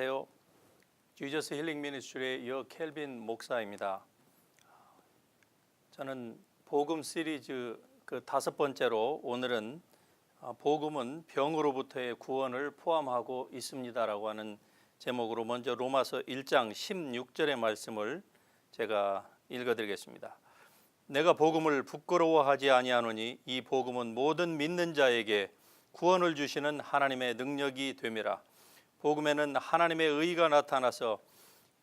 안녕하세요. 지저스 힐링 미니스트리의 여 켈빈 목사입니다. 저는 복음 시리즈 그 5번째로 오늘은 복음은 병으로부터의 구원을 포함하고 있습니다라고 하는 제목으로 먼저 로마서 1장 16절의 말씀을 제가 읽어드리겠습니다. 내가 복음을 부끄러워하지 아니하노니 이 복음은 모든 믿는 자에게 구원을 주시는 하나님의 능력이 됨이라. 복음에는 하나님의 의가 나타나서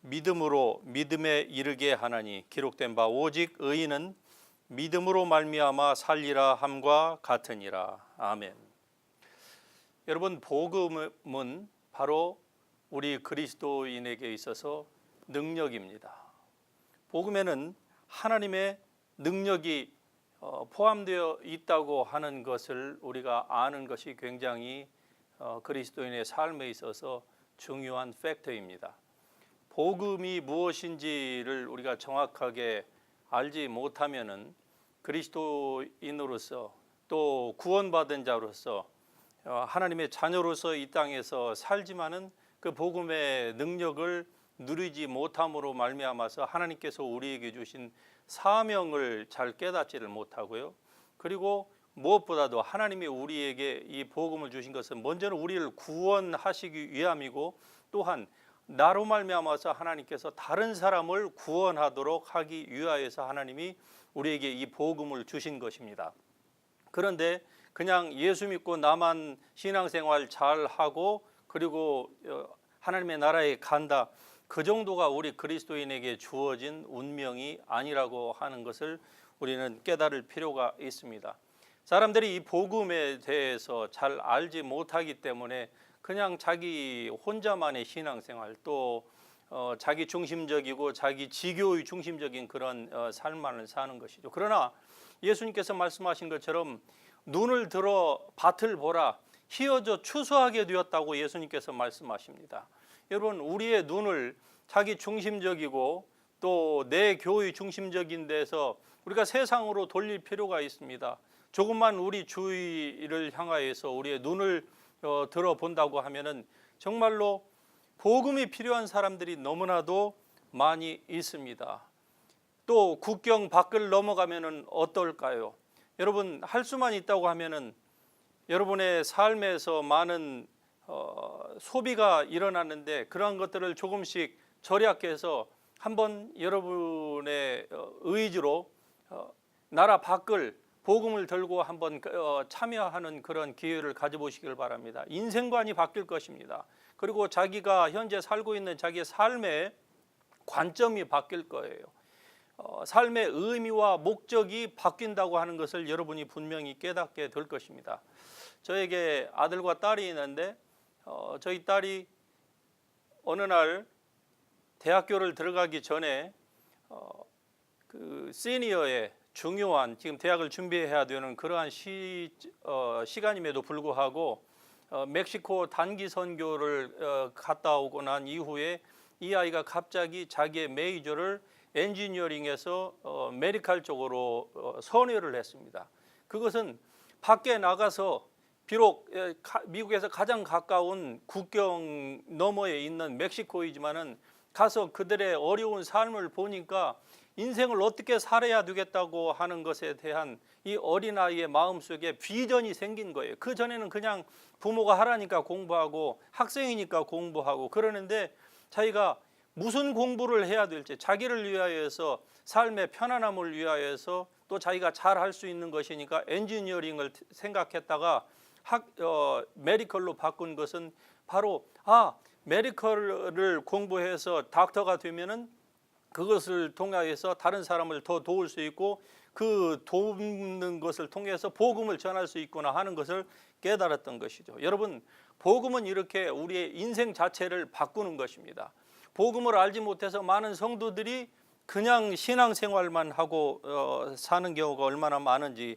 믿음으로 믿음에 이르게 하나니 기록된 바 오직 의인은 믿음으로 말미암아 살리라 함과 같으니라. 아멘. 여러분, 복음은 바로 우리 그리스도인에게 있어서 능력입니다. 복음에는 하나님의 능력이 포함되어 있다고 하는 것을 우리가 아는 것이 굉장히 그리스도인의 삶에 있어서 중요한 팩터입니다. 복음이 무엇인지를 우리가 정확하게 알지 못하면은 그리스도인으로서 또 구원받은 자로서 하나님의 자녀로서 이 땅에서 살지만은 그 복음의 능력을 누리지 못함으로 말미암아서 하나님께서 우리에게 주신 사명을 잘 깨닫지를 못하고요. 그리고 무엇보다도 하나님이 우리에게 이 복음을 주신 것은 먼저는 우리를 구원하시기 위함이고 또한 나로 말미암아서 하나님께서 다른 사람을 구원하도록 하기 위하여서 하나님이 우리에게 이 복음을 주신 것입니다. 그런데 그냥 예수 믿고 나만 신앙생활 잘하고 그리고 하나님의 나라에 간다, 그 정도가 우리 그리스도인에게 주어진 운명이 아니라고 하는 것을 우리는 깨달을 필요가 있습니다. 사람들이 이 복음에 대해서 잘 알지 못하기 때문에 그냥 자기 혼자만의 신앙생활 또 자기 중심적이고 자기 지교의 중심적인 그런 삶만을 사는 것이죠. 그러나 예수님께서 말씀하신 것처럼 눈을 들어 밭을 보라, 희어져 추수하게 되었다고 예수님께서 말씀하십니다. 여러분, 우리의 눈을 자기 중심적이고 또 내 교의 중심적인 데서 우리가 세상으로 돌릴 필요가 있습니다. 조금만 우리 주위를 향하여서 우리의 눈을 들어본다고 하면은 정말로 복음이 필요한 사람들이 너무나도 많이 있습니다. 또 국경 밖을 넘어가면은 어떨까요? 여러분, 할 수만 있다고 하면은 여러분의 삶에서 많은 소비가 일어났는데 그러한 것들을 조금씩 절약해서 한번 여러분의 의지로 나라 밖을 복음을 들고 한번 참여하는 그런 기회를 가져보시길 바랍니다. 인생관이 바뀔 것입니다. 그리고 자기가 현재 살고 있는 자기의 삶의 관점이 바뀔 거예요. 삶의 의미와 목적이 바뀐다고 하는 것을 여러분이 분명히 깨닫게 될 것입니다. 저에게 아들과 딸이 있는데 저희 딸이 어느 날 대학교를 들어가기 전에 그 시니어의 중요한 지금 대학을 준비해야 되는 그러한 시간임에도 불구하고 멕시코 단기 선교를 갔다 오고 난 이후에 이 아이가 갑자기 자기의 메이저를 엔지니어링에서 메디칼 쪽으로 선회를 했습니다. 그것은 밖에 나가서 비록 미국에서 가장 가까운 국경 너머에 있는 멕시코이지만은 가서 그들의 어려운 삶을 보니까 인생을 어떻게 살아야 되겠다고 하는 것에 대한 이 어린아이의 마음속에 비전이 생긴 거예요. 그 전에는 그냥 부모가 하라니까 공부하고 학생이니까 공부하고 그러는데 자기가 무슨 공부를 해야 될지, 자기를 위하여서 삶의 편안함을 위하여서 또 자기가 잘할 수 있는 것이니까 엔지니어링을 생각했다가 메디컬로 바꾼 것은 바로 메디컬을 공부해서 닥터가 되면은 그것을 통해서 다른 사람을 더 도울 수 있고 그 돕는 것을 통해서 복음을 전할 수 있구나 하는 것을 깨달았던 것이죠. 여러분, 복음은 이렇게 우리의 인생 자체를 바꾸는 것입니다. 복음을 알지 못해서 많은 성도들이 그냥 신앙생활만 하고 사는 경우가 얼마나 많은지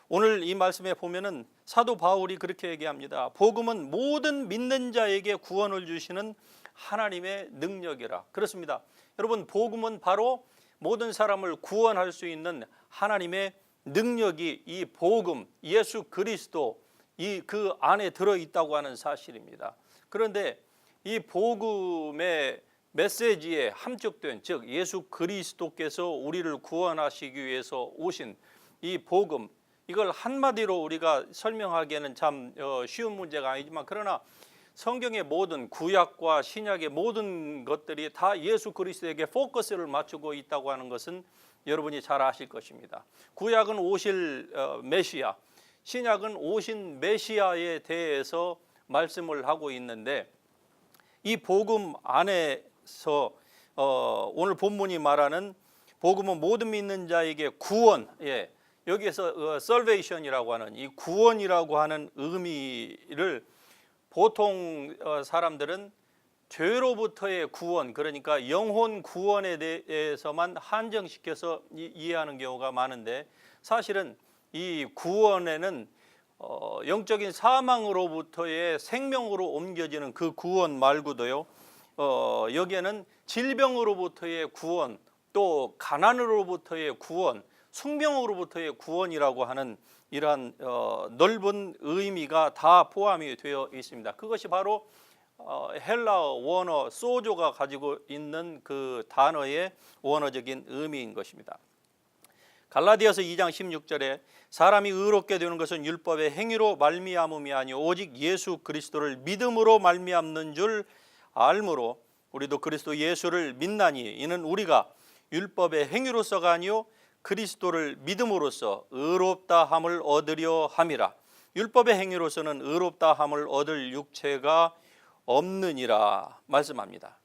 오늘 이 말씀에 보면은 사도 바울이 그렇게 얘기합니다. 복음은 모든 믿는 자에게 구원을 주시는 하나님의 능력이라. 그렇습니다. 여러분, 복음은 바로 모든 사람을 구원할 수 있는 하나님의 능력이 이 복음, 예수 그리스도 그 안에 들어있다고 하는 사실입니다. 그런데 이 복음의 메시지에 함축된, 즉 예수 그리스도께서 우리를 구원하시기 위해서 오신 이 복음, 이걸 한마디로 우리가 설명하기에는 참 쉬운 문제가 아니지만, 그러나 성경의 모든 구약과 신약의 모든 것들이 다 예수 그리스도에게 포커스를 맞추고 있다고 하는 것은 여러분이 잘 아실 것입니다. 구약은 오실 메시아, 신약은 오신 메시아에 대해서 말씀을 하고 있는데, 이 복음 안에서 오늘 본문이 말하는 복음은 모든 믿는 자에게 구원, 여기에서 salvation이라고 하는 이 구원이라고 하는 의미를 보통 사람들은 죄로부터의 구원, 그러니까 영혼 구원에 대해서만 한정시켜서 이해하는 경우가 많은데, 사실은 이 구원에는 영적인 사망으로부터의 생명으로 옮겨지는 그 구원 말고도요, 여기에는 질병으로부터의 구원, 또 가난으로부터의 구원, 숙명으로부터의 구원이라고 하는 이러한 넓은 의미가 다 포함이 되어 있습니다. 그것이 바로 헬라어 원어 소조가 가지고 있는 그 단어의 원어적인 의미인 것입니다. 갈라디아서 2장 16절에 사람이 의롭게 되는 것은 율법의 행위로 말미암음이 아니요 오직 예수 그리스도를 믿음으로 말미암는 줄 알므로 우리도 그리스도 예수를 믿나니 이는 우리가 율법의 행위로서가 아니요 그리스도를 믿음으로써 의롭다 함을 얻으려 함이라. 율법의 행위로서는 의롭다 함을 얻을 육체가 없느니라 말씀합니다.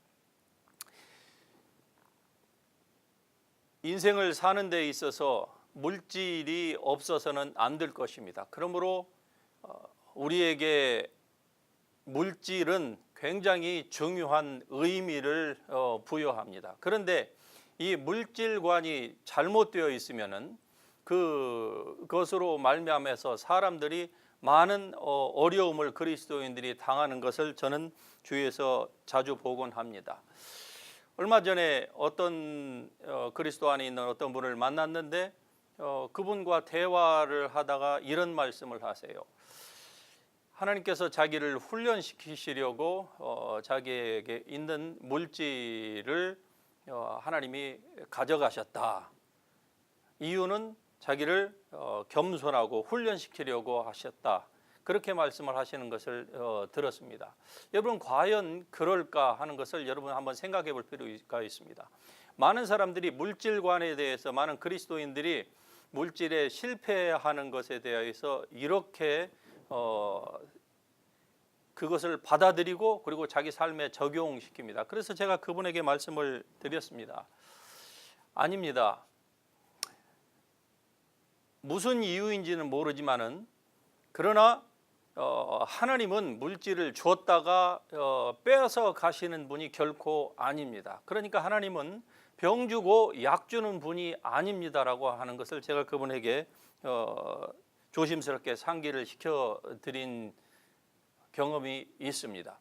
인생을 사는 데 있어서 물질이 없어서는 안 될 것입니다. 그러므로 우리에게 물질은 굉장히 중요한 의미를 부여합니다. 그런데 이 물질관이 잘못되어 있으면은 그것으로 말미암아서 사람들이 많은 어려움을 그리스도인들이 당하는 것을 저는 주위에서 자주 보곤 합니다. 얼마 전에 어떤 그리스도 안에 있는 어떤 분을 만났는데 그분과 대화를 하다가 이런 말씀을 하세요. 하나님께서 자기를 훈련시키시려고 자기에게 있는 물질을 하나님이 가져가셨다. 이유는 자기를 겸손하고 훈련시키려고 하셨다. 그렇게 말씀을 하시는 것을 들었습니다. 여러분, 과연 그럴까 하는 것을 여러분 한번 생각해 볼 필요가 있습니다. 많은 사람들이 물질관에 대해서, 많은 그리스도인들이 물질에 실패하는 것에 대해서 이렇게 그것을 받아들이고 그리고 자기 삶에 적용시킵니다. 그래서 제가 그분에게 말씀을 드렸습니다. 아닙니다. 무슨 이유인지는 모르지만은, 그러나 하나님은 물질을 주었다가 빼앗아 가시는 분이 결코 아닙니다. 그러니까 하나님은 병 주고 약 주는 분이 아닙니다라고 하는 것을 제가 그분에게 조심스럽게 상기를 시켜드린 경험이 있습니다.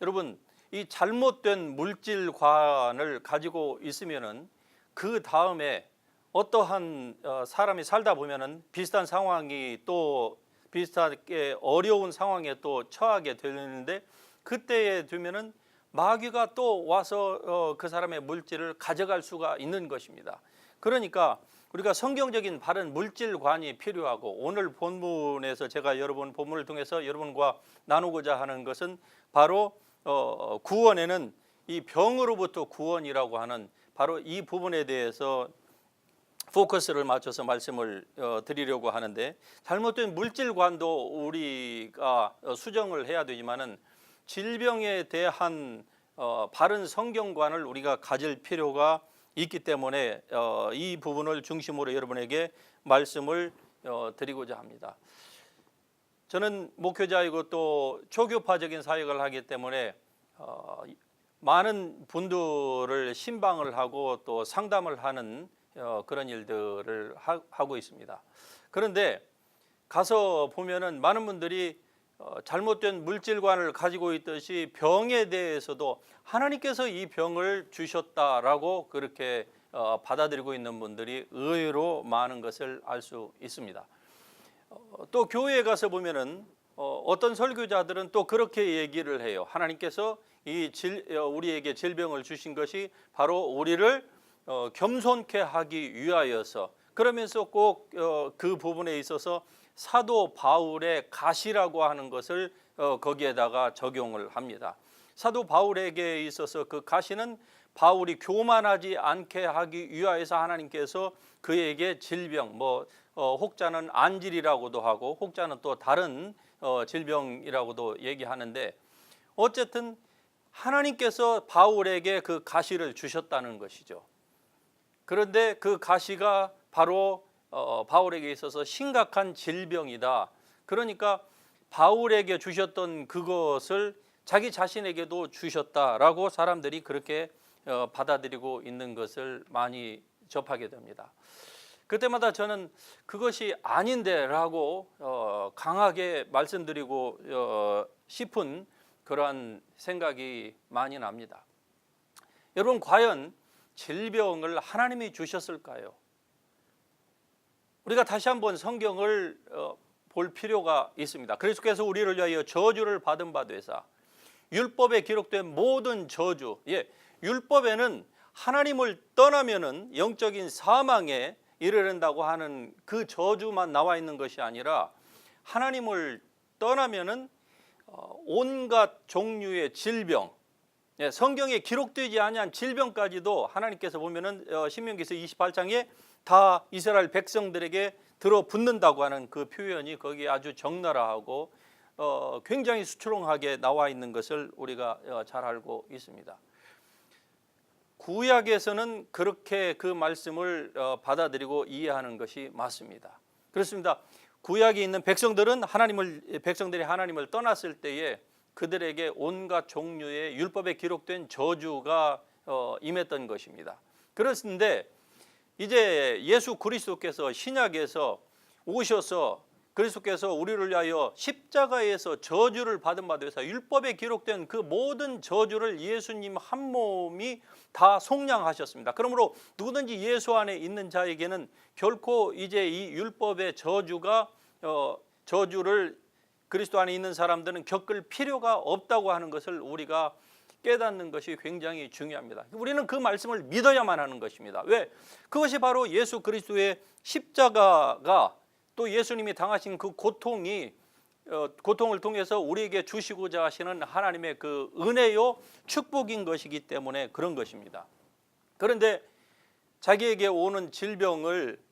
여러분, 이 잘못된 물질관을 가지고 있으면은 그 다음에 어떠한 사람이 살다 보면은 비슷한 상황이 또 비슷하게 어려운 상황에 또 처하게 되는데, 그때에 되면은 마귀가 또 와서 그 사람의 물질을 가져갈 수가 있는 것입니다. 그러니까 우리가 성경적인 바른 물질관이 필요하고, 오늘 본문에서 제가 여러분 본문을 통해서 여러분과 나누고자 하는 것은 바로 구원에는 이 병으로부터 구원이라고 하는 바로 이 부분에 대해서 포커스를 맞춰서 말씀을 드리려고 하는데, 잘못된 물질관도 우리가 수정을 해야 되지만은 질병에 대한 바른 성경관을 우리가 가질 필요가 있기 때문에 이 부분을 중심으로 여러분에게 말씀을 드리고자 합니다. 저는 목회자이고 또 초교파적인 사역을 하기 때문에 많은 분들을 신방을 하고 또 상담을 하는 그런 일들을 하고 있습니다. 그런데 가서 보면은 많은 분들이 잘못된 물질관을 가지고 있듯이 병에 대해서도 하나님께서 이 병을 주셨다라고 그렇게 받아들이고 있는 분들이 의외로 많은 것을 알 수 있습니다. 또 교회에 가서 보면은 어떤 설교자들은 또 그렇게 얘기를 해요. 하나님께서 우리에게 질병을 주신 것이 바로 우리를 겸손케 하기 위하여서, 그러면서 꼭 그 부분에 있어서 사도 바울의 가시라고 하는 것을 거기에다가 적용을 합니다. 사도 바울에게 있어서 그 가시는 바울이 교만하지 않게 하기 위하여서 하나님께서 그에게 질병, 혹자는 안질이라고도 하고 혹자는 또 다른 질병이라고도 얘기하는데, 어쨌든 하나님께서 바울에게 그 가시를 주셨다는 것이죠. 그런데 그 가시가 바로 바울에게 있어서 심각한 질병이다. 그러니까 바울에게 주셨던 그것을 자기 자신에게도 주셨다라고 사람들이 그렇게 받아들이고 있는 것을 많이 접하게 됩니다. 그때마다 저는 그것이 아닌데라고 강하게 말씀드리고 싶은 그러한 생각이 많이 납니다. 여러분, 과연 질병을 하나님이 주셨을까요? 우리가 다시 한번 성경을 볼 필요가 있습니다. 그리스도께서 우리를 위하여 저주를 받은 바 되사, 율법에 기록된 모든 저주, 율법에는 하나님을 떠나면은 영적인 사망에 이르른다고 하는 그 저주만 나와 있는 것이 아니라, 하나님을 떠나면은 온갖 종류의 질병, 성경에 기록되지 아니한 질병까지도 하나님께서 보면은 신명기서 28장에 다 이스라엘 백성들에게 들어붙는다고 하는 그 표현이 거기에 아주 적나라하고 굉장히 수치롱하게 나와 있는 것을 우리가 잘 알고 있습니다. 구약에서는 그렇게 그 말씀을 받아들이고 이해하는 것이 맞습니다. 그렇습니다. 구약에 있는 백성들이 하나님을 떠났을 때에 그들에게 온갖 종류의 율법에 기록된 저주가 임했던 것입니다. 그렇는데 이제 예수 그리스도께서 신약에서 오셔서 그리스도께서 우리를 위하여 십자가에서 저주를 받은 바 되사 율법에 기록된 그 모든 저주를 예수님 한 몸이 다 속량하셨습니다. 그러므로 누구든지 예수 안에 있는 자에게는 결코 이제 이 율법의 저주를 그리스도 안에 있는 사람들은 겪을 필요가 없다고 하는 것을 우리가 깨닫는 것이 굉장히 중요합니다. 우리는 그 말씀을 믿어야만 하는 것입니다. 왜? 그것이 바로 예수 그리스도의 십자가가, 또 예수님이 당하신 그 고통을 통해서 우리에게 주시고자 하시는 하나님의 그 은혜요 축복인 것이기 때문에 그런 것입니다. 그런데 자기에게 오는 질병을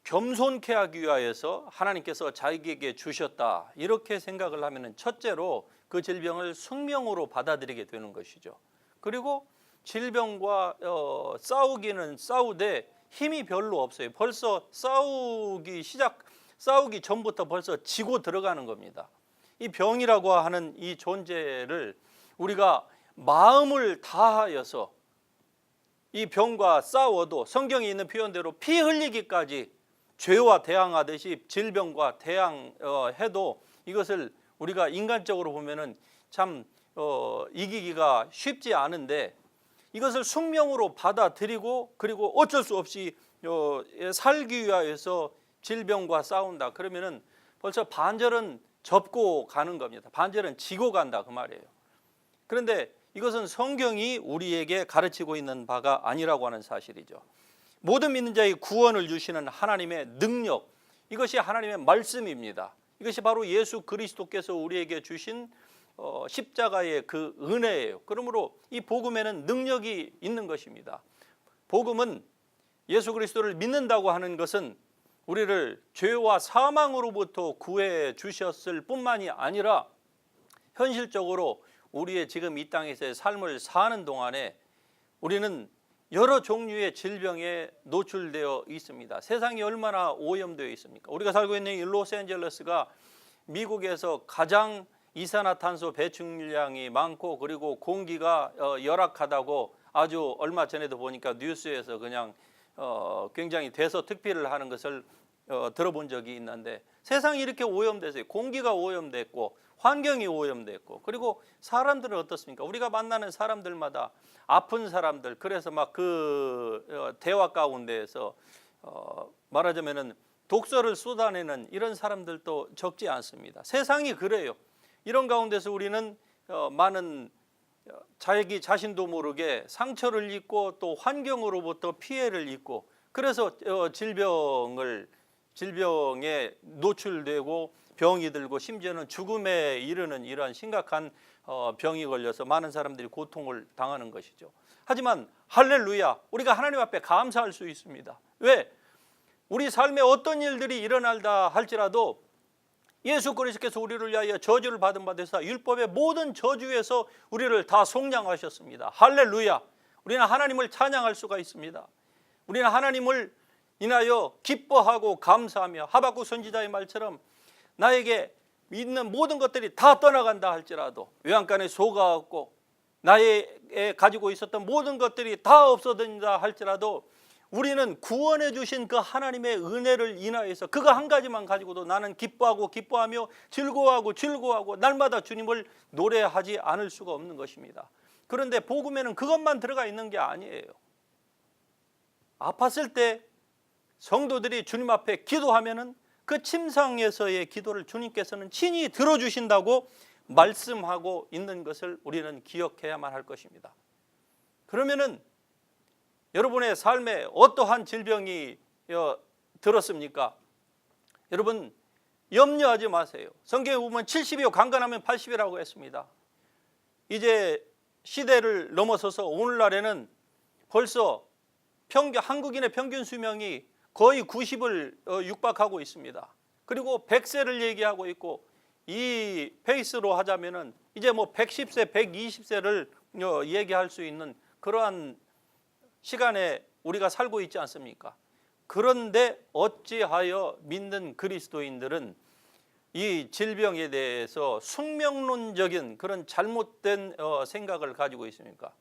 겸손케 하기 위하여서 하나님께서 자기에게 주셨다, 이렇게 생각을 하면 첫째로 그 질병을 숙명으로 받아들이게 되는 것이죠. 그리고 질병과 싸우기는 싸우되 힘이 별로 없어요. 벌써 싸우기 전부터 벌써 지고 들어가는 겁니다. 이 병이라고 하는 이 존재를 우리가 마음을 다하여서 이 병과 싸워도 성경에 있는 표현대로 피 흘리기까지 죄와 대항하듯이 질병과 대항해도 이것을 우리가 인간적으로 보면은 참 이기기가 쉽지 않은데, 이것을 숙명으로 받아들이고 그리고 어쩔 수 없이 살기 위하여서 질병과 싸운다. 그러면은 벌써 반절은 접고 가는 겁니다. 반절은 지고 간다, 그 말이에요. 그런데 이것은 성경이 우리에게 가르치고 있는 바가 아니라고 하는 사실이죠. 모든 믿는 자의 구원을 주시는 하나님의 능력, 이것이 하나님의 말씀입니다. 이것이 바로 예수 그리스도께서 우리에게 주신 십자가의 그 은혜예요. 그러므로 이 복음에는 능력이 있는 것입니다. 복음은 예수 그리스도를 믿는다고 하는 것은 우리를 죄와 사망으로부터 구해 주셨을 뿐만이 아니라 현실적으로 우리의 지금 이 땅에서의 삶을 사는 동안에 우리는 여러 종류의 질병에 노출되어 있습니다. 세상이 얼마나 오염되어 있습니까? 우리가 살고 있는 이 로스앤젤레스가 미국에서 가장 이산화탄소 배출량이 많고, 그리고 공기가 열악하다고 아주 얼마 전에도 보니까 뉴스에서 그냥 굉장히 대서특필을 하는 것을 들어본 적이 있는데, 세상이 이렇게 오염돼서 공기가 오염됐고 환경이 오염됐고, 그리고 사람들은 어떻습니까? 우리가 만나는 사람들마다 아픈 사람들, 그래서 막 그 대화 가운데에서 말하자면은 독서를 쏟아내는 이런 사람들도 적지 않습니다. 세상이 그래요. 이런 가운데서 우리는 많은 자기 자신도 모르게 상처를 입고 또 환경으로부터 피해를 입고 그래서 질병에 노출되고 병이 들고 심지어는 죽음에 이르는 이러한 심각한 병이 걸려서 많은 사람들이 고통을 당하는 것이죠. 하지만 할렐루야, 우리가 하나님 앞에 감사할 수 있습니다. 왜? 우리 삶에 어떤 일들이 일어날다 할지라도 예수 그리스도께서 우리를 위하여 저주를 받은 바 되사 율법의 모든 저주에서 우리를 다 속량하셨습니다. 할렐루야. 우리는 하나님을 찬양할 수가 있습니다. 우리는 하나님을 인하여 기뻐하고 감사하며 하박국 선지자의 말처럼 나에게 있는 모든 것들이 다 떠나간다 할지라도 외양간에 소가 없고 나의 가지고 있었던 모든 것들이 다 없어진다 할지라도 우리는 구원해 주신 그 하나님의 은혜를 인하여서 그거 한 가지만 가지고도 나는 기뻐하며 즐거워하고 날마다 주님을 노래하지 않을 수가 없는 것입니다. 그런데 복음에는 그것만 들어가 있는 게 아니에요. 아팠을 때 성도들이 주님 앞에 기도하면은 그 침상에서의 기도를 주님께서는 친히 들어주신다고 말씀하고 있는 것을 우리는 기억해야만 할 것입니다. 그러면은 여러분의 삶에 어떠한 질병이 들었습니까? 여러분 염려하지 마세요. 성경에 보면 70이요 강건하면 80이라고 했습니다. 이제 시대를 넘어서서 오늘날에는 벌써 한국인의 평균 수명이 거의 90을 육박하고 있습니다. 그리고 100세를 얘기하고 있고 이 페이스로 하자면은 이제 뭐 110세, 120세를 얘기할 수 있는 그러한 시간에 우리가 살고 있지 않습니까? 그런데 어찌하여 믿는 그리스도인들은 이 질병에 대해서 숙명론적인 그런 잘못된 생각을 가지고 있습니까?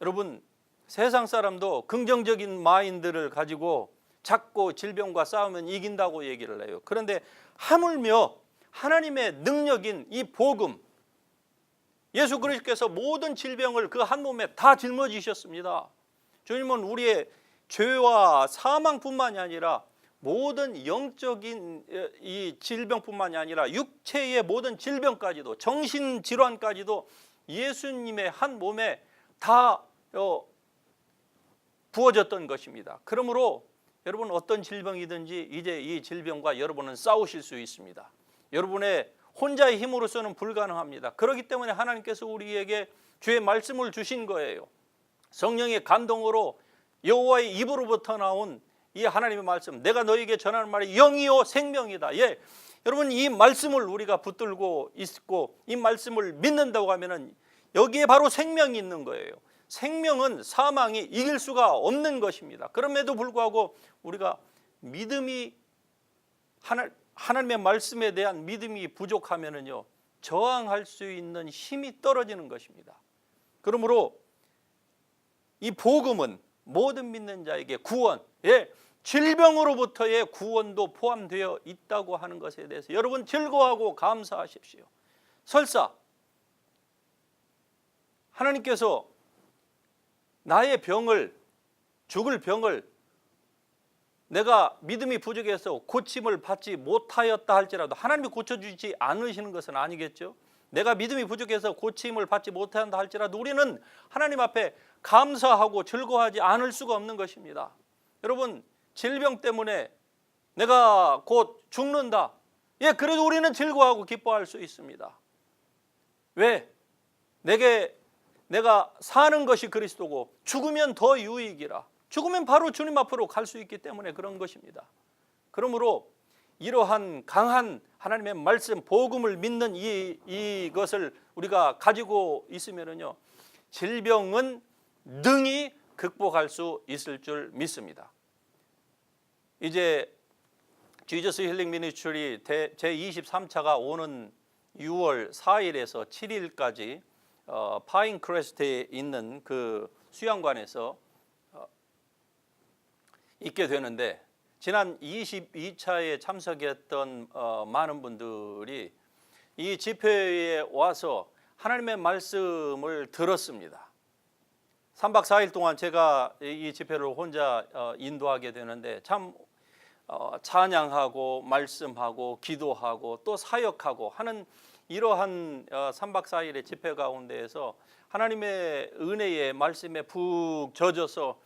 여러분 세상 사람도 긍정적인 마인드를 가지고 자꾸 질병과 싸우면 이긴다고 얘기를 해요. 그런데 하물며 하나님의 능력인 이 복음, 예수 그리스도께서 모든 질병을 그 한 몸에 다 짊어지셨습니다. 주님은 우리의 죄와 사망뿐만이 아니라 모든 영적인 이 질병뿐만이 아니라 육체의 모든 질병까지도 정신질환까지도 예수님의 한 몸에 다 부어졌던 것입니다. 그러므로 여러분 어떤 질병이든지 이제 이 질병과 여러분은 싸우실 수 있습니다. 여러분의 혼자의 힘으로서는 불가능합니다. 그렇기 때문에 하나님께서 우리에게 주의 말씀을 주신 거예요. 성령의 감동으로 여호와의 입으로부터 나온 이 하나님의 말씀, 내가 너에게 전하는 말이 영이요 생명이다. 예, 여러분 이 말씀을 우리가 붙들고 있고 이 말씀을 믿는다고 하면은 여기에 바로 생명이 있는 거예요. 생명은 사망이 이길 수가 없는 것입니다. 그럼에도 불구하고 우리가 믿음이 하나님의 말씀에 대한 믿음이 부족하면은요 저항할 수 있는 힘이 떨어지는 것입니다. 그러므로 이 복음은 모든 믿는 자에게 구원, 질병으로부터의 구원도 포함되어 있다고 하는 것에 대해서 여러분 즐거워하고 감사하십시오. 설사 하나님께서 나의 죽을 병을 내가 믿음이 부족해서 고침을 받지 못하였다 할지라도 하나님이 고쳐주지 않으시는 것은 아니겠죠. 내가 믿음이 부족해서 고침을 받지 못한다 할지라도 우리는 하나님 앞에 감사하고 즐거워하지 않을 수가 없는 것입니다. 여러분 질병 때문에 내가 곧 죽는다. 그래도 우리는 즐거워하고 기뻐할 수 있습니다. 왜? 내가 사는 것이 그리스도고 죽으면 더 유익이라. 죽으면 바로 주님 앞으로 갈 수 있기 때문에 그런 것입니다. 그러므로 이러한 강한 하나님의 말씀 복음을 믿는 이것을 우리가 가지고 있으면은요 질병은 능히 극복할 수 있을 줄 믿습니다. 이제 지저스 힐링 미니스트리 제23차가 오는 6월 4일에서 7일까지 파인크레스트에 있는 그 수양관에서 있게 되는데 지난 22차에 참석했던 많은 분들이 이 집회에 와서 하나님의 말씀을 들었습니다. 3박 4일 동안 제가 이 집회를 혼자 인도하게 되는데 참 찬양하고 말씀하고 기도하고 또 사역하고 하는 이러한 3박 4일의 집회 가운데에서 하나님의 은혜의 말씀에 푹 젖어서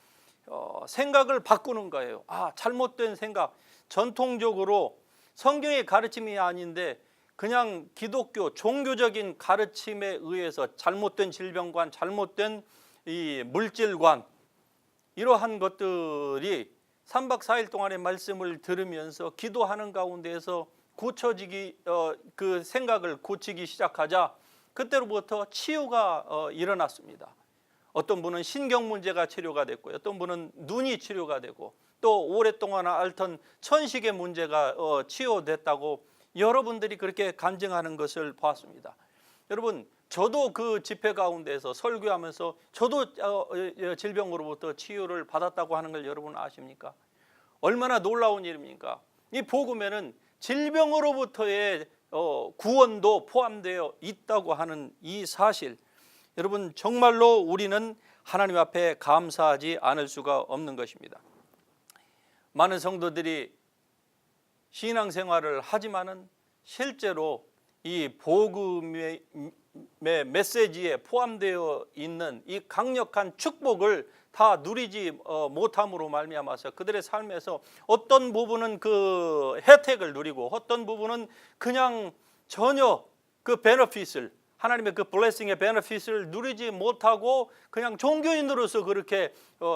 생각을 바꾸는 거예요. 잘못된 생각, 전통적으로 성경의 가르침이 아닌데 그냥 기독교 종교적인 가르침에 의해서 잘못된 질병관, 잘못된 이 물질관, 이러한 것들이 3박 4일 동안의 말씀을 들으면서 기도하는 가운데에서 고쳐지기, 그 생각을 고치기 시작하자 그때로부터 치유가 일어났습니다. 어떤 분은 신경 문제가 치료가 됐고, 어떤 분은 눈이 치료가 되고, 또 오랫동안 앓던 천식의 문제가 치유됐다고 여러분들이 그렇게 간증하는 것을 봤습니다. 여러분, 저도 그 집회 가운데서 설교하면서 저도 질병으로부터 치유를 받았다고 하는 걸 여러분 아십니까? 얼마나 놀라운 일입니까? 이 복음에는 질병으로부터의 구원도 포함되어 있다고 하는 이 사실, 여러분 정말로 우리는 하나님 앞에 감사하지 않을 수가 없는 것입니다. 많은 성도들이 신앙생활을 하지만은 실제로 이 복음의 메시지에 포함되어 있는 이 강력한 축복을 다 누리지 못함으로 말미암아서 그들의 삶에서 어떤 부분은 그 혜택을 누리고 어떤 부분은 그냥 전혀 그 베너핏을, 하나님의 그 블레싱의 베너핏을 누리지 못하고 그냥 종교인으로서 그렇게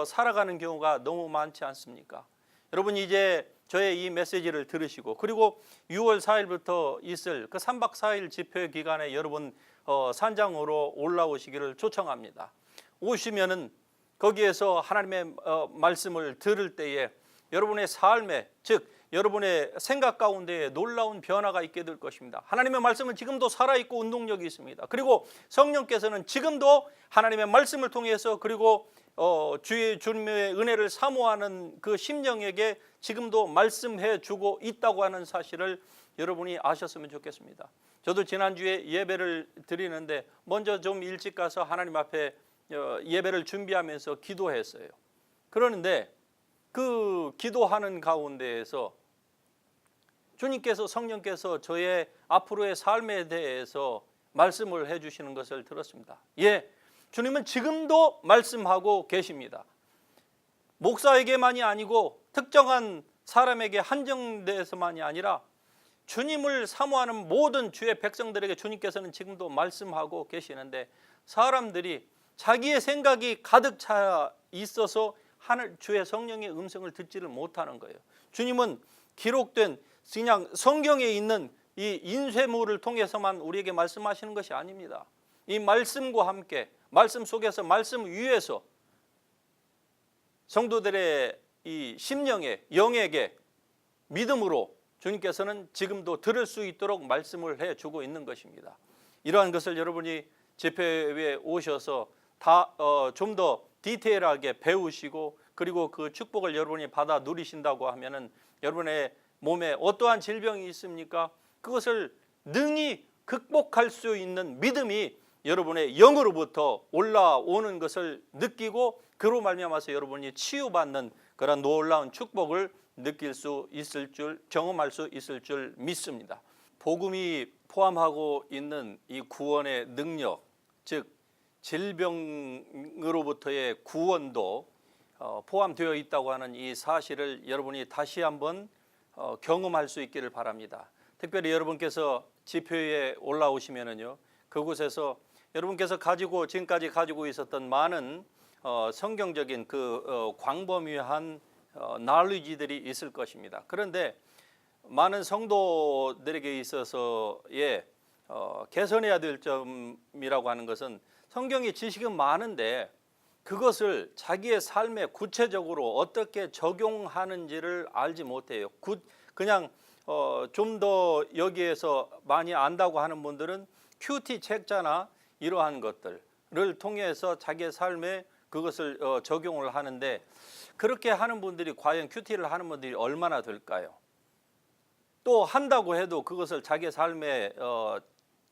살아가는 경우가 너무 많지 않습니까? 여러분, 이제 저의 이 메시지를 들으시고 그리고 6월 4일부터 있을 그 3박 4일 집회 기간에 여러분 산장으로 올라오시기를 초청합니다. 오시면은 거기에서 하나님의 말씀을 들을 때에 여러분의 삶에, 즉 여러분의 생각 가운데 놀라운 변화가 있게 될 것입니다. 하나님의 말씀은 지금도 살아있고 운동력이 있습니다. 그리고 성령께서는 지금도 하나님의 말씀을 통해서 그리고 주의 주님의 은혜를 사모하는 그 심령에게 지금도 말씀해 주고 있다고 하는 사실을 여러분이 아셨으면 좋겠습니다. 저도 지난주에 예배를 드리는데 먼저 좀 일찍 가서 하나님 앞에 예배를 준비하면서 기도했어요. 그러는데 그 기도하는 가운데에서 주님께서, 성령께서 저의 앞으로의 삶에 대해서 말씀을 해주시는 것을 들었습니다. 주님은 지금도 말씀하고 계십니다. 목사에게만이 아니고 특정한 사람에게 한정돼서만이 아니라 주님을 사모하는 모든 주의 백성들에게 주님께서는 지금도 말씀하고 계시는데, 사람들이 자기의 생각이 가득 차 있어서 주의 성령의 음성을 듣지를 못하는 거예요. 주님은 기록된 그냥 성경에 있는 이 인쇄물을 통해서만 우리에게 말씀하시는 것이 아닙니다. 이 말씀과 함께, 말씀 속에서, 말씀 위에서 성도들의 이 심령에, 영에게 믿음으로 주님께서는 지금도 들을 수 있도록 말씀을 해주고 있는 것입니다. 이러한 것을 여러분이 집회에 오셔서 다 좀 더 디테일하게 배우시고 그리고 그 축복을 여러분이 받아 누리신다고 하면은 여러분의 몸에 어떠한 질병이 있습니까? 그것을 능히 극복할 수 있는 믿음이 여러분의 영으로부터 올라오는 것을 느끼고 그로 말미암아서 여러분이 치유받는 그런 놀라운 축복을 느낄 수 있을 줄, 경험할 수 있을 줄 믿습니다. 복음이 포함하고 있는 이 구원의 능력, 즉 질병으로부터의 구원도 포함되어 있다고 하는 이 사실을 여러분이 다시 한번 경험할 수 있기를 바랍니다. 특별히 여러분께서 집회에 올라오시면은요, 그곳에서 여러분께서 지금까지 가지고 있었던 많은 성경적인 그 광범위한 knowledge들이 있을 것입니다. 그런데 많은 성도들에게 있어서의 개선해야 될 점이라고 하는 것은 성경의 지식은 많은데 그것을 자기의 삶에 구체적으로 어떻게 적용하는지를 알지 못해요. 그냥 좀 더 여기에서 많이 안다고 하는 분들은 큐티 책자나 이러한 것들을 통해서 자기의 삶에 그것을 적용을 하는데, 그렇게 하는 분들이 과연 큐티를 하는 분들이 얼마나 될까요? 또 한다고 해도 그것을 자기의 삶에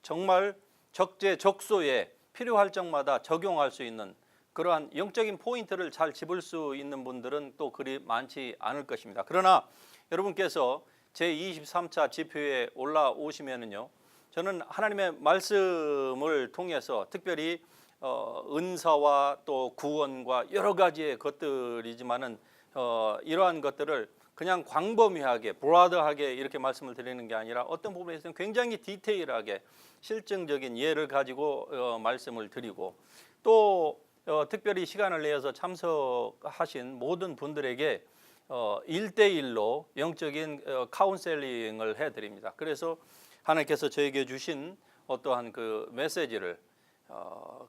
정말 적재적소에 필요할 적마다 적용할 수 있는 그러한 영적인 포인트를 잘 집을 수 있는 분들은 또 그리 많지 않을 것입니다. 그러나 여러분께서 제23차 집회에 올라오시면은요, 저는 하나님의 말씀을 통해서 특별히 은사와 또 구원과 여러 가지의 것들이지만은 이러한 것들을 그냥 광범위하게 브로드하게 이렇게 말씀을 드리는 게 아니라 어떤 부분에서는 굉장히 디테일하게 실증적인 예를 가지고 말씀을 드리고 또 특별히 시간을 내어서 참석하신 모든 분들에게 1대1로 영적인 카운셀링을 해드립니다. 그래서 하나님께서 저에게 주신 어떠한 그 메시지를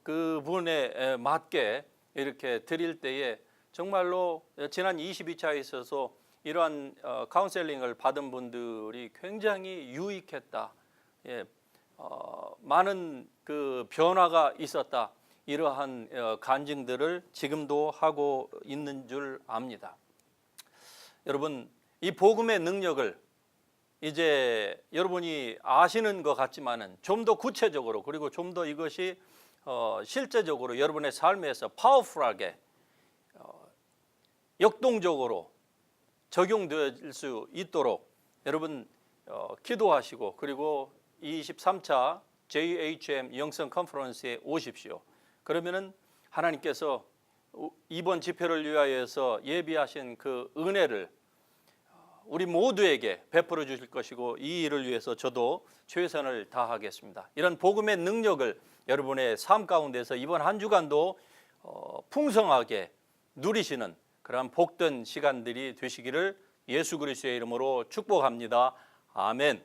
그분에 맞게 이렇게 드릴 때에 정말로 지난 22차에 있어서 이러한 카운셀링을 받은 분들이 굉장히 유익했다. 예, 많은 그 변화가 있었다. 이러한 간증들을 지금도 하고 있는 줄 압니다. 여러분, 이 복음의 능력을 이제 여러분이 아시는 것 같지만은 좀 더 구체적으로 그리고 좀 더 이것이 실제적으로 여러분의 삶에서 파워풀하게 역동적으로 적용될 수 있도록 여러분 기도하시고 그리고 23차 JHM 영성 컨퍼런스에 오십시오. 그러면은 하나님께서 이번 집회를 위하여서 예비하신 그 은혜를 우리 모두에게 베풀어 주실 것이고 이 일을 위해서 저도 최선을 다하겠습니다. 이런 복음의 능력을 여러분의 삶 가운데서 이번 한 주간도 풍성하게 누리시는 그런 복된 시간들이 되시기를 예수 그리스도의 이름으로 축복합니다. 아멘.